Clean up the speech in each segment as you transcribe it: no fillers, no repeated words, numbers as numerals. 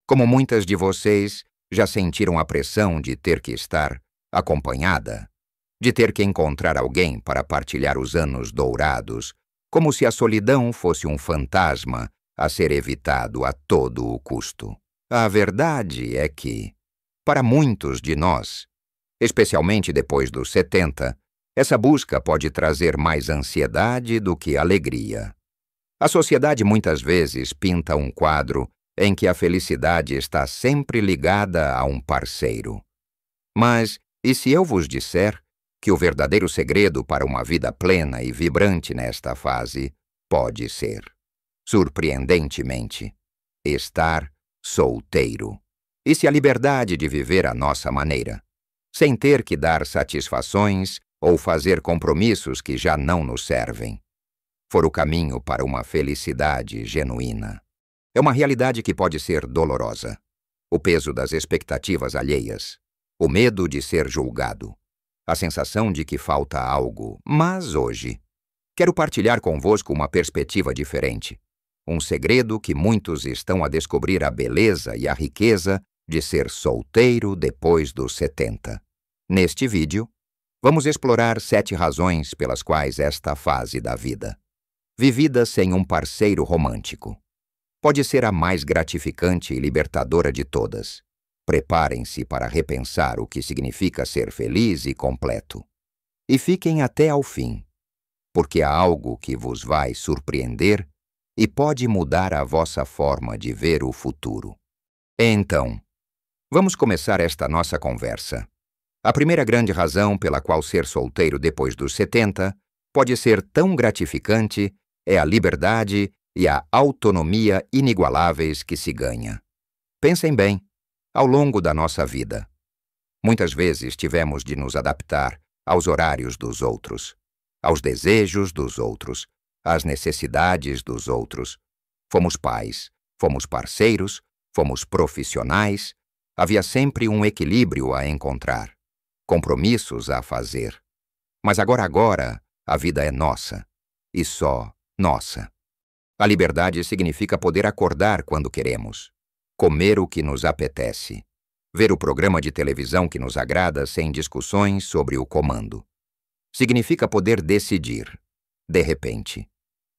Como muitas de vocês já sentiram a pressão de ter que estar acompanhada, de ter que encontrar alguém para partilhar os anos dourados, como se a solidão fosse um fantasma a ser evitado a todo o custo. A verdade é que, para muitos de nós, especialmente depois dos 70, essa busca pode trazer mais ansiedade do que alegria. A sociedade muitas vezes pinta um quadro em que a felicidade está sempre ligada a um parceiro. Mas, e se eu vos disser que o verdadeiro segredo para uma vida plena e vibrante nesta fase pode ser, surpreendentemente, estar solteiro? E se a liberdade de viver à nossa maneira, sem ter que dar satisfações ou fazer compromissos que já não nos servem, for o caminho para uma felicidade genuína? É uma realidade que pode ser dolorosa. O peso das expectativas alheias, o medo de ser julgado, a sensação de que falta algo. Mas hoje, quero partilhar convosco uma perspectiva diferente. Um segredo que muitos estão a descobrir: a beleza e a riqueza de ser solteiro depois dos 70. Neste vídeo, vamos explorar 7 razões pelas quais esta fase da vida, vivida sem um parceiro romântico, pode ser a mais gratificante e libertadora de todas. Preparem-se para repensar o que significa ser feliz e completo. E fiquem até ao fim, porque há algo que vos vai surpreender e pode mudar a vossa forma de ver o futuro. Então, vamos começar esta nossa conversa. A primeira grande razão pela qual ser solteiro depois dos 70 pode ser tão gratificante é a liberdade e a autonomia inigualáveis que se ganha. Pensem bem, ao longo da nossa vida, muitas vezes tivemos de nos adaptar aos horários dos outros, aos desejos dos outros, às necessidades dos outros. Fomos pais, fomos parceiros, fomos profissionais. Havia sempre um equilíbrio a encontrar, compromissos a fazer. Mas agora, a vida é nossa, e só nossa. A liberdade significa poder acordar quando queremos, comer o que nos apetece, ver o programa de televisão que nos agrada sem discussões sobre o comando. Significa poder decidir, de repente,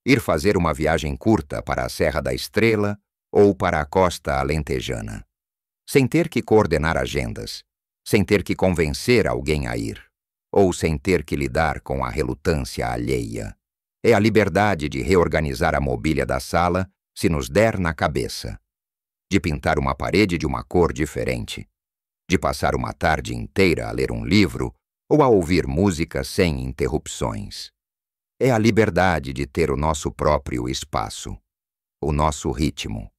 ir fazer uma viagem curta para a Serra da Estrela ou para a costa alentejana, sem ter que coordenar agendas, sem ter que convencer alguém a ir, ou sem ter que lidar com a relutância alheia. É a liberdade de reorganizar a mobília da sala se nos der na cabeça, de pintar uma parede de uma cor diferente, de passar uma tarde inteira a ler um livro ou a ouvir música sem interrupções. É a liberdade de ter o nosso próprio espaço, o nosso ritmo,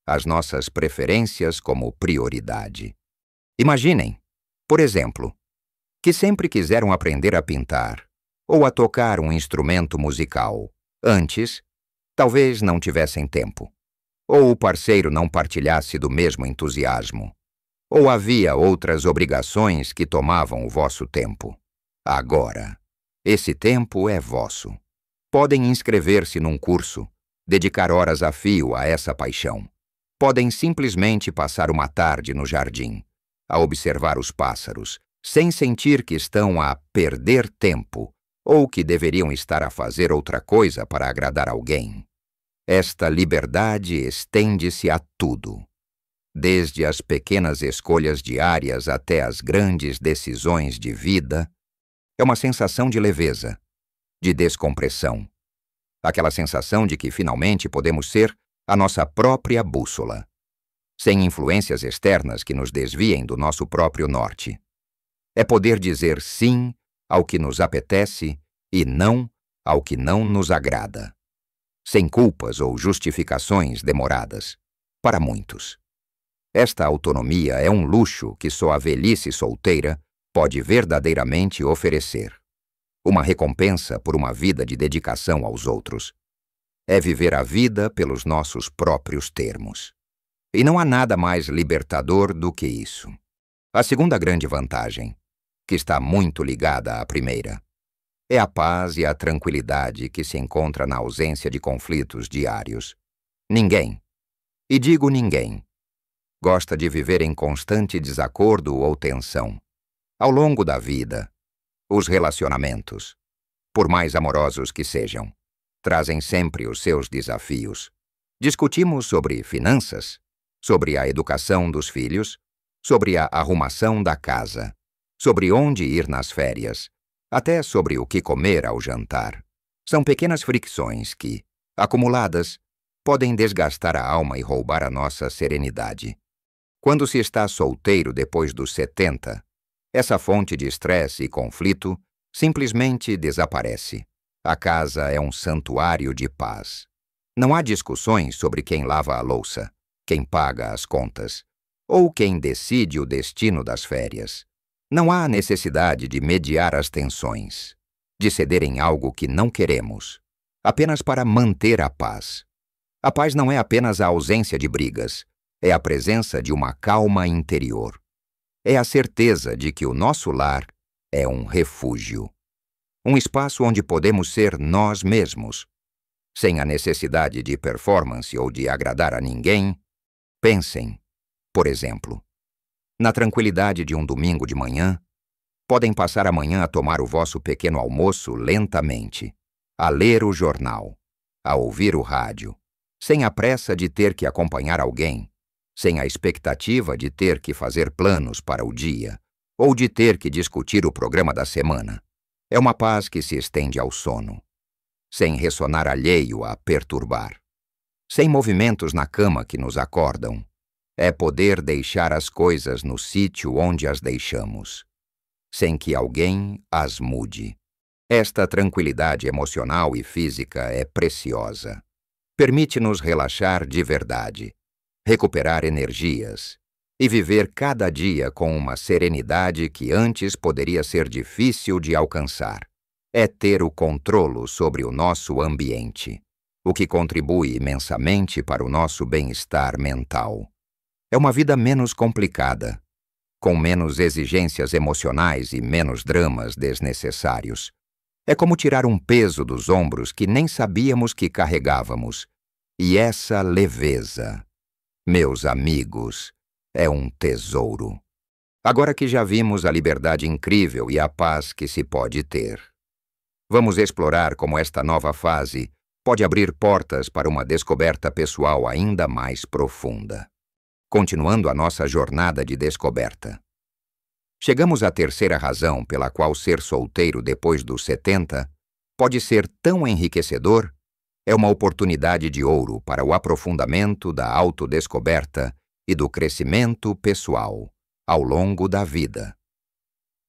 as nossas preferências como prioridade. Imaginem, por exemplo, que sempre quiseram aprender a pintar ou a tocar um instrumento musical. Antes, talvez não tivessem tempo, ou o parceiro não partilhasse do mesmo entusiasmo, ou havia outras obrigações que tomavam o vosso tempo. Agora, esse tempo é vosso. Podem inscrever-se num curso, dedicar horas a fio a essa paixão. Podem simplesmente passar uma tarde no jardim, a observar os pássaros, sem sentir que estão a perder tempo ou que deveriam estar a fazer outra coisa para agradar alguém. Esta liberdade estende-se a tudo, desde as pequenas escolhas diárias até as grandes decisões de vida. É uma sensação de leveza, de descompressão. Aquela sensação de que finalmente podemos ser a nossa própria bússola, sem influências externas que nos desviem do nosso próprio norte. É poder dizer sim ao que nos apetece e não ao que não nos agrada, sem culpas ou justificações demoradas, para muitos. Esta autonomia é um luxo que só a velhice solteira pode verdadeiramente oferecer. Uma recompensa por uma vida de dedicação aos outros. É viver a vida pelos nossos próprios termos. E não há nada mais libertador do que isso. A segunda grande vantagem, que está muito ligada à primeira, é a paz e a tranquilidade que se encontra na ausência de conflitos diários. Ninguém, e digo ninguém, Gosta de viver em constante desacordo ou tensão. Ao longo da vida, os relacionamentos, por mais amorosos que sejam, trazem sempre os seus desafios. Discutimos sobre finanças, sobre a educação dos filhos, sobre a arrumação da casa, sobre onde ir nas férias, até sobre o que comer ao jantar. São pequenas fricções que, acumuladas, podem desgastar a alma e roubar a nossa serenidade. Quando se está solteiro depois dos 70, essa fonte de estresse e conflito simplesmente desaparece. A casa é um santuário de paz. Não há discussões sobre quem lava a louça, quem paga as contas, ou quem decide o destino das férias. Não há necessidade de mediar as tensões, de ceder em algo que não queremos, apenas para manter a paz. A paz não é apenas a ausência de brigas, é a presença de uma calma interior. É a certeza de que o nosso lar é um refúgio. Um espaço onde podemos ser nós mesmos, sem a necessidade de performance ou de agradar a ninguém. Pensem, por exemplo, na tranquilidade de um domingo de manhã, podem passar a manhã a tomar o vosso pequeno almoço lentamente, a ler o jornal, a ouvir o rádio, sem a pressa de ter que acompanhar alguém, sem a expectativa de ter que fazer planos para o dia, ou de ter que discutir o programa da semana. É uma paz que se estende ao sono, sem ressonar alheio a perturbar, sem movimentos na cama que nos acordam. É poder deixar as coisas no sítio onde as deixamos, sem que alguém as mude. Esta tranquilidade emocional e física é preciosa. Permite-nos relaxar de verdade, recuperar energias e viver cada dia com uma serenidade que antes poderia ser difícil de alcançar. É ter o controle sobre o nosso ambiente, o que contribui imensamente para o nosso bem-estar mental. É uma vida menos complicada, com menos exigências emocionais e menos dramas desnecessários. É como tirar um peso dos ombros que nem sabíamos que carregávamos. E essa leveza, meus amigos, é um tesouro. Agora que já vimos a liberdade incrível e a paz que se pode ter, vamos explorar como esta nova fase pode abrir portas para uma descoberta pessoal ainda mais profunda. Continuando a nossa jornada de descoberta. Chegamos à terceira razão pela qual ser solteiro depois dos 70 pode ser tão enriquecedor. É uma oportunidade de ouro para o aprofundamento da autodescoberta e do crescimento pessoal ao longo da vida.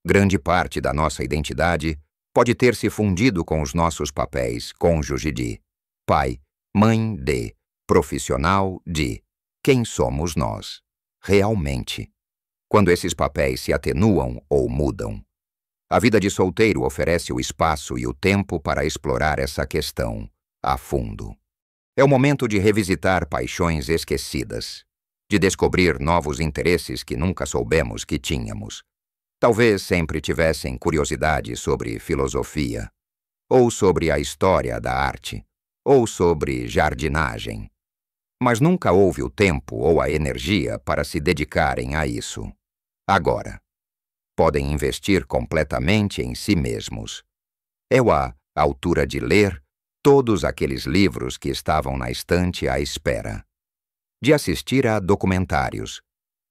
Grande parte da nossa identidade pode ter se fundido com os nossos papéis cônjuge de, pai, mãe de, profissional de. Quem somos nós, realmente? Quando esses papéis se atenuam ou mudam, a vida de solteiro oferece o espaço e o tempo para explorar essa questão a fundo. É o momento de revisitar paixões esquecidas, de descobrir novos interesses que nunca soubemos que tínhamos. Talvez sempre tivessem curiosidade sobre filosofia, ou sobre a história da arte, ou sobre jardinagem. Mas nunca houve o tempo ou a energia para se dedicarem a isso. Agora, podem investir completamente em si mesmos. Eu à altura de ler todos aqueles livros que estavam na estante à espera, de assistir a documentários,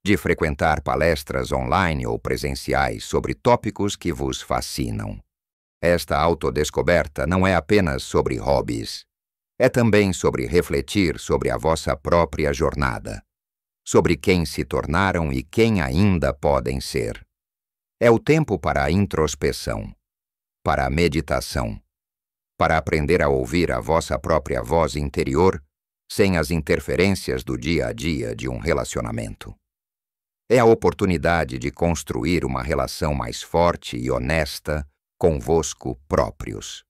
de frequentar palestras online ou presenciais sobre tópicos que vos fascinam. Esta autodescoberta não é apenas sobre hobbies. É também sobre refletir sobre a vossa própria jornada, sobre quem se tornaram e quem ainda podem ser. É o tempo para a introspeção, para a meditação, para aprender a ouvir a vossa própria voz interior sem as interferências do dia a dia de um relacionamento. É a oportunidade de construir uma relação mais forte e honesta convosco próprios,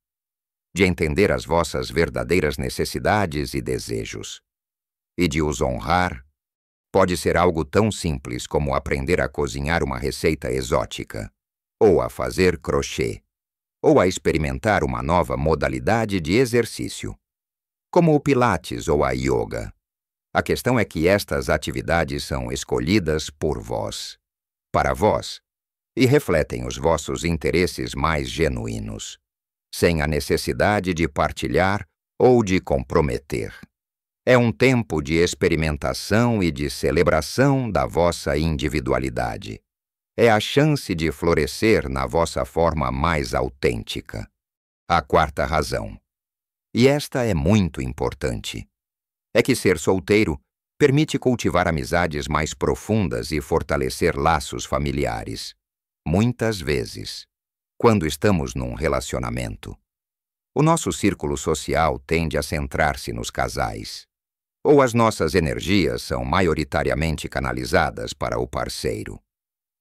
de entender as vossas verdadeiras necessidades e desejos, e de os honrar. Pode ser algo tão simples como aprender a cozinhar uma receita exótica, ou a fazer crochê, ou a experimentar uma nova modalidade de exercício, como o Pilates ou a yoga. A questão é que estas atividades são escolhidas por vós, para vós, e refletem os vossos interesses mais genuínos, sem a necessidade de partilhar ou de comprometer. É um tempo de experimentação e de celebração da vossa individualidade. É a chance de florescer na vossa forma mais autêntica. A quarta razão, e esta é muito importante, é que ser solteiro permite cultivar amizades mais profundas e fortalecer laços familiares. Muitas vezes, quando estamos num relacionamento, o nosso círculo social tende a centrar-se nos casais, ou as nossas energias são maioritariamente canalizadas para o parceiro.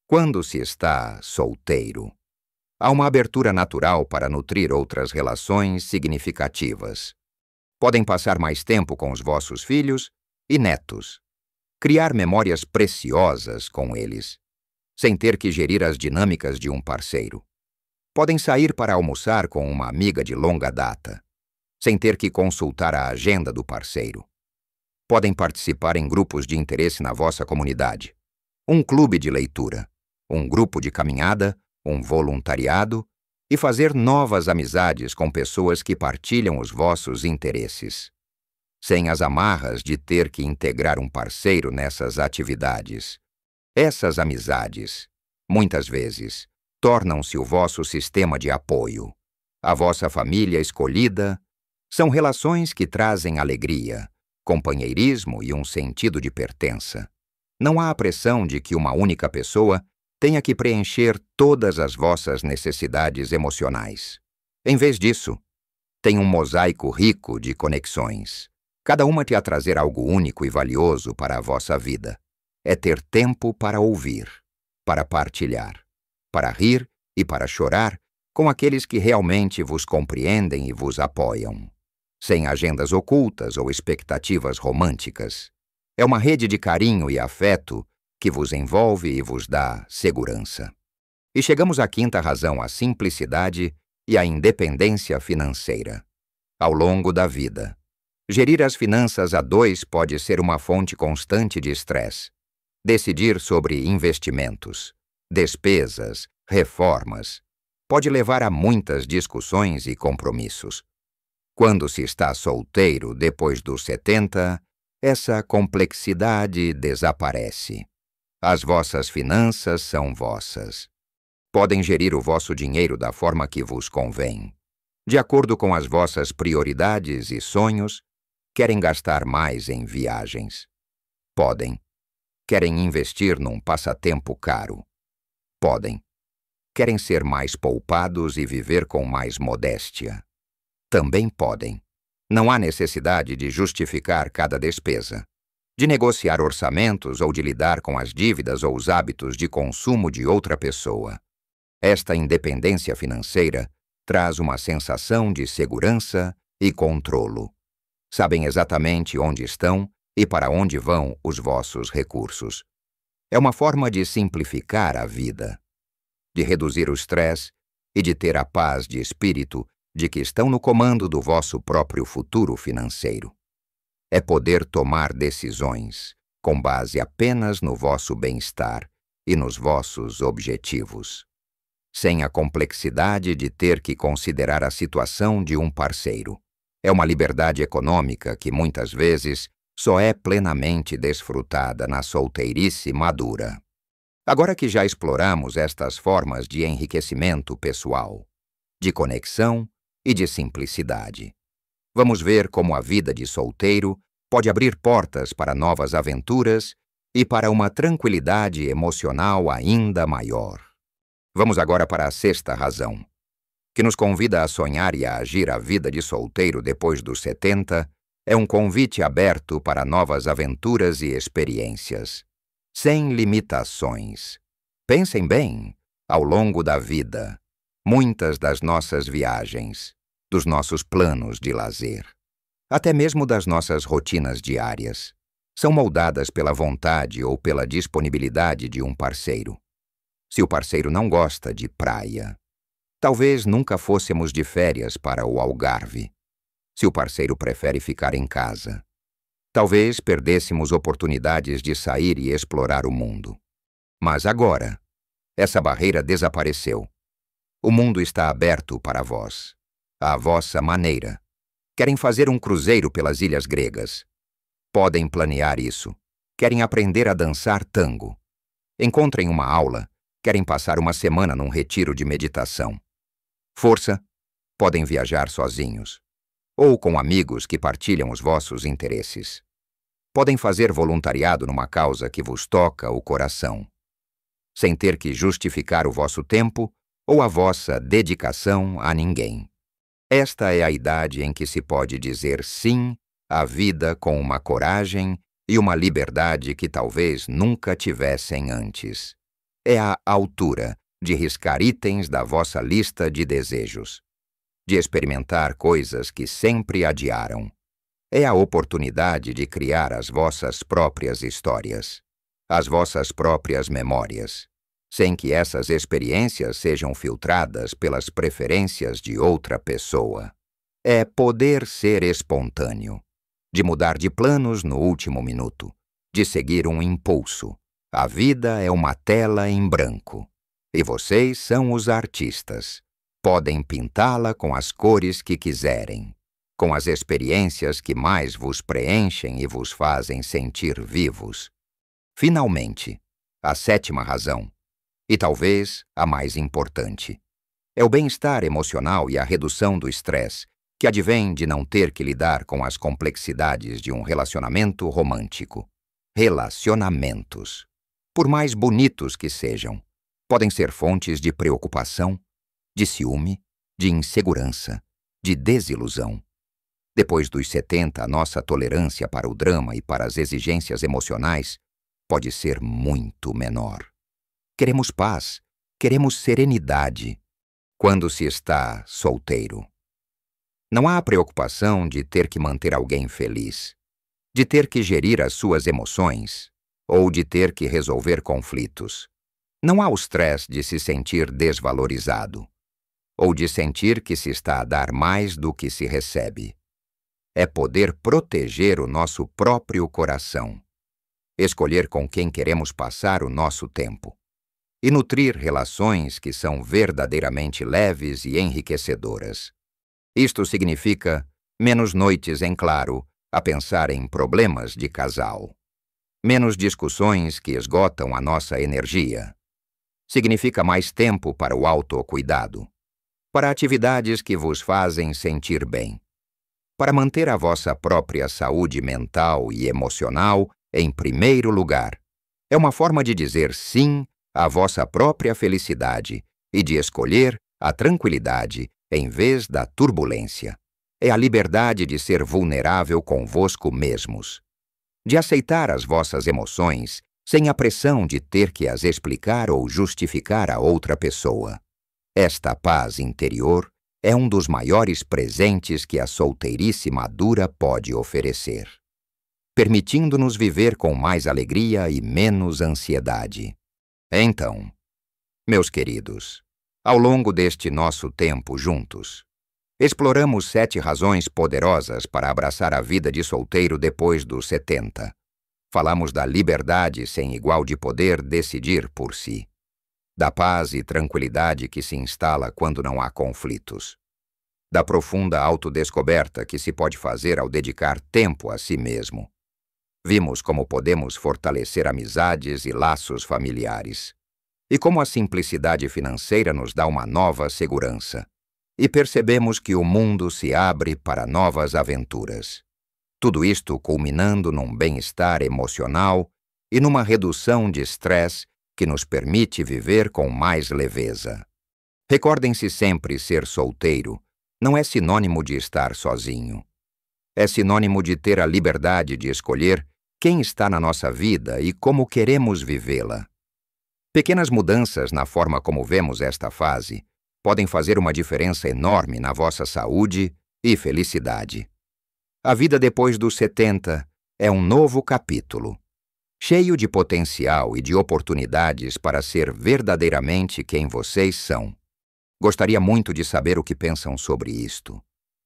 Quando se está solteiro, há uma abertura natural para nutrir outras relações significativas. Podem passar mais tempo com os vossos filhos e netos, criar memórias preciosas com eles, sem ter que gerir as dinâmicas de um parceiro. Podem sair para almoçar com uma amiga de longa data, sem ter que consultar a agenda do parceiro. Podem participar em grupos de interesse na vossa comunidade, um clube de leitura, um grupo de caminhada, um voluntariado, e fazer novas amizades com pessoas que partilham os vossos interesses, sem as amarras de ter que integrar um parceiro nessas atividades. Essas amizades, muitas vezes, tornam-se o vosso sistema de apoio, a vossa família escolhida. São relações que trazem alegria, companheirismo e um sentido de pertença. Não há a pressão de que uma única pessoa tenha que preencher todas as vossas necessidades emocionais. Em vez disso, tem um mosaico rico de conexões, cada uma te a trazer algo único e valioso para a vossa vida. É ter tempo para ouvir, para partilhar, para rir e para chorar com aqueles que realmente vos compreendem e vos apoiam, sem agendas ocultas ou expectativas românticas. É uma rede de carinho e afeto que vos envolve e vos dá segurança. E chegamos à quinta razão, a simplicidade e a independência financeira. Ao longo da vida, gerir as finanças a dois pode ser uma fonte constante de estresse. Decidir sobre investimentos, despesas, reformas, pode levar a muitas discussões e compromissos. Quando se está solteiro depois dos 70, essa complexidade desaparece. As vossas finanças são vossas. Podem gerir o vosso dinheiro da forma que vos convém. De acordo com as vossas prioridades e sonhos, querem gastar mais em viagens. Podem. Querem investir num passatempo caro. Podem. Querem ser mais poupados e viver com mais modéstia. Também podem. Não há necessidade de justificar cada despesa, de negociar orçamentos ou de lidar com as dívidas ou os hábitos de consumo de outra pessoa. Esta independência financeira traz uma sensação de segurança e controlo. Sabem exatamente onde estão e para onde vão os vossos recursos. É uma forma de simplificar a vida, de reduzir o estresse e de ter a paz de espírito de que estão no comando do vosso próprio futuro financeiro. É poder tomar decisões com base apenas no vosso bem-estar e nos vossos objetivos, sem a complexidade de ter que considerar a situação de um parceiro. É uma liberdade econômica que muitas vezes só é plenamente desfrutada na solteirice madura. Agora que já exploramos estas formas de enriquecimento pessoal, de conexão e de simplicidade, vamos ver como a vida de solteiro pode abrir portas para novas aventuras e para uma tranquilidade emocional ainda maior. Vamos agora para a sexta razão, que nos convida a sonhar e a agir a vida de solteiro depois dos 70, é um convite aberto para novas aventuras e experiências, sem limitações. Pensem bem, ao longo da vida, muitas das nossas viagens, dos nossos planos de lazer, até mesmo das nossas rotinas diárias, são moldadas pela vontade ou pela disponibilidade de um parceiro. Se o parceiro não gosta de praia, talvez nunca fôssemos de férias para o Algarve. Se o parceiro prefere ficar em casa, Talvez perdêssemos oportunidades de sair e explorar o mundo. Mas agora, essa barreira desapareceu. O mundo está aberto para vós, à vossa maneira. Querem fazer um cruzeiro pelas ilhas gregas. Podem planear isso. Querem aprender a dançar tango. Encontrem uma aula. Querem passar uma semana num retiro de meditação. Força. Podem viajar sozinhos. Ou com amigos que partilham os vossos interesses. Podem fazer voluntariado numa causa que vos toca o coração, sem ter que justificar o vosso tempo ou a vossa dedicação a ninguém. Esta é a idade em que se pode dizer sim à vida com uma coragem e uma liberdade que talvez nunca tivessem antes. É a altura de riscar itens da vossa lista de desejos, de experimentar coisas que sempre adiaram. É a oportunidade de criar as vossas próprias histórias, as vossas próprias memórias, sem que essas experiências sejam filtradas pelas preferências de outra pessoa. É poder ser espontâneo, de mudar de planos no último minuto, de seguir um impulso. A vida é uma tela em branco, e vocês são os artistas. Podem pintá-la com as cores que quiserem, com as experiências que mais vos preenchem e vos fazem sentir vivos. Finalmente, a sétima razão, e talvez a mais importante, é o bem-estar emocional e a redução do estresse que advém de não ter que lidar com as complexidades de um relacionamento romântico. Relacionamentos, por mais bonitos que sejam, podem ser fontes de preocupação, de ciúme, de insegurança, de desilusão. Depois dos 70, a nossa tolerância para o drama e para as exigências emocionais pode ser muito menor. Queremos paz, queremos serenidade quando se está solteiro. Não há a preocupação de ter que manter alguém feliz, de ter que gerir as suas emoções ou de ter que resolver conflitos. Não há o estresse de se sentir desvalorizado ou de sentir que se está a dar mais do que se recebe. É poder proteger o nosso próprio coração, escolher com quem queremos passar o nosso tempo e nutrir relações que são verdadeiramente leves e enriquecedoras. Isto significa menos noites em claro a pensar em problemas de casal, menos discussões que esgotam a nossa energia. Significa mais tempo para o autocuidado, para atividades que vos fazem sentir bem, para manter a vossa própria saúde mental e emocional em primeiro lugar. É uma forma de dizer sim à vossa própria felicidade e de escolher a tranquilidade em vez da turbulência. É a liberdade de ser vulnerável convosco mesmos, de aceitar as vossas emoções sem a pressão de ter que as explicar ou justificar a outra pessoa. Esta paz interior é um dos maiores presentes que a solteirice madura pode oferecer, permitindo-nos viver com mais alegria e menos ansiedade. Então, meus queridos, ao longo deste nosso tempo juntos, exploramos 7 razões poderosas para abraçar a vida de solteiro depois dos 70. Falamos da liberdade sem igual de poder decidir por si, da paz e tranquilidade que se instala quando não há conflitos, da profunda autodescoberta que se pode fazer ao dedicar tempo a si mesmo. Vimos como podemos fortalecer amizades e laços familiares, e como a simplicidade financeira nos dá uma nova segurança. E percebemos que o mundo se abre para novas aventuras. Tudo isto culminando num bem-estar emocional e numa redução de estresse que nos permite viver com mais leveza. Recordem-se sempre: ser solteiro não é sinônimo de estar sozinho. É sinônimo de ter a liberdade de escolher quem está na nossa vida e como queremos vivê-la. Pequenas mudanças na forma como vemos esta fase podem fazer uma diferença enorme na vossa saúde e felicidade. A vida depois dos 70 é um novo capítulo, cheio de potencial e de oportunidades para ser verdadeiramente quem vocês são. Gostaria muito de saber o que pensam sobre isto.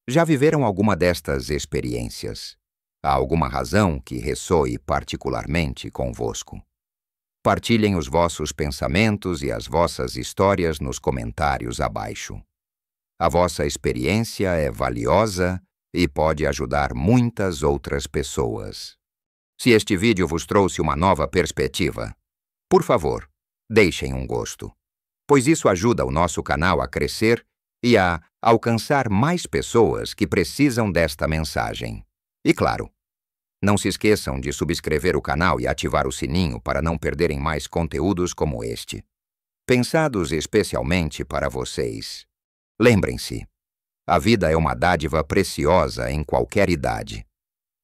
Já viveram alguma destas experiências? Há alguma razão que ressoe particularmente convosco? Partilhem os vossos pensamentos e as vossas histórias nos comentários abaixo. A vossa experiência é valiosa e pode ajudar muitas outras pessoas. Se este vídeo vos trouxe uma nova perspectiva, por favor, deixem um gosto, pois isso ajuda o nosso canal a crescer e a alcançar mais pessoas que precisam desta mensagem. E claro, não se esqueçam de subscrever o canal e ativar o sininho para não perderem mais conteúdos como este, pensados especialmente para vocês. Lembrem-se, a vida é uma dádiva preciosa em qualquer idade.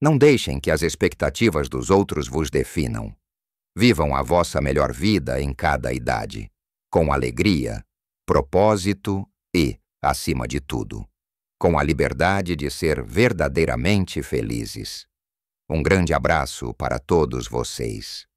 Não deixem que as expectativas dos outros vos definam. Vivam a vossa melhor vida em cada idade, com alegria, propósito e, acima de tudo, com a liberdade de ser verdadeiramente felizes. Um grande abraço para todos vocês.